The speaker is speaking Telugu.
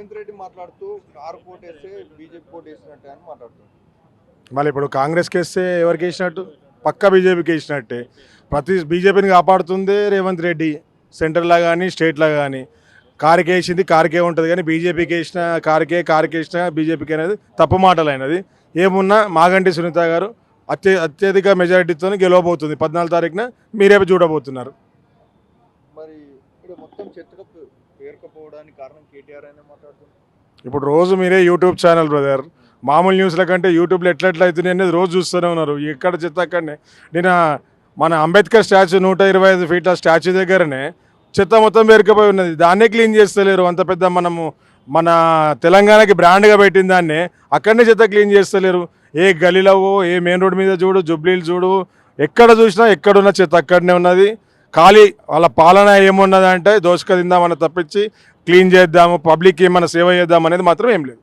రేవంత్ రెడ్డి మాట్లాడుతూ కారు కోటేస్తే బీజేపీ కోటేసినట్టే అని మాట్లాడుతున్నారు. మళ్ళీ ఇప్పుడు కాంగ్రెస్కి వేస్తే ఎవరికి వేసినట్టు? పక్క బీజేపీకి వేసినట్టే. ప్రతి బీజేపీని కాపాడుతుంది రేవంత్ రెడ్డి, సెంట్రల్లో కానీ స్టేట్లో కానీ. కారుకి వేసింది కారుకే ఉంటుంది, కానీ బీజేపీకి వేసిన కారుకి వేసిన బీజేపీకి అనేది తప్పు మాటలు అయినది. ఏమున్నా మాగంటి సునీత గారు అత్యధిక మెజారిటీతో గెలవబోతుంది 14 తారీఖున. మీరే చూడబోతున్నారు. మరి ఇక్కడ మొత్తం చర్చకు పేరుకపోవడానికి కారణం కేటీఆర్ అనే మాట్లాడుతున్నారు. ఇప్పుడు రోజు మీరే యూట్యూబ్ ఛానల్ బ్రదర్, మామూలు న్యూస్ల కంటే యూట్యూబ్లో ఎట్లా అవుతున్నాయి అనేది రోజు చూస్తూనే ఉన్నారు. ఎక్కడ చెత్త అక్కడనే. నేను మన అంబేద్కర్ స్టాచ్యూ 125 ఫీట్ల స్టాచ్యూ దగ్గరనే చెత్త మొత్తం పేరుకుపోయి ఉన్నది. దాన్నే క్లీన్ చేస్తలేరు. అంత పెద్ద మన తెలంగాణకి బ్రాండ్గా పెట్టిన దాన్నే అక్కడనే చెత్త క్లీన్ చేస్తలేరు. ఏ గలీలవో, ఏ మెయిన్ రోడ్ మీద చూడు, జుబ్లీలు చూడు, ఎక్కడ చూసినా ఎక్కడున్న చెత్త అక్కడనే ఉన్నది. ఖాళీ వాళ్ళ పాలన ఏమున్నదంటే దోసుక తిందామని తప్పించి క్లీన్ చేద్దాము, పబ్లిక్కి ఏమైనా సేవ చేద్దాం అనేది మాత్రం ఏం లేదు.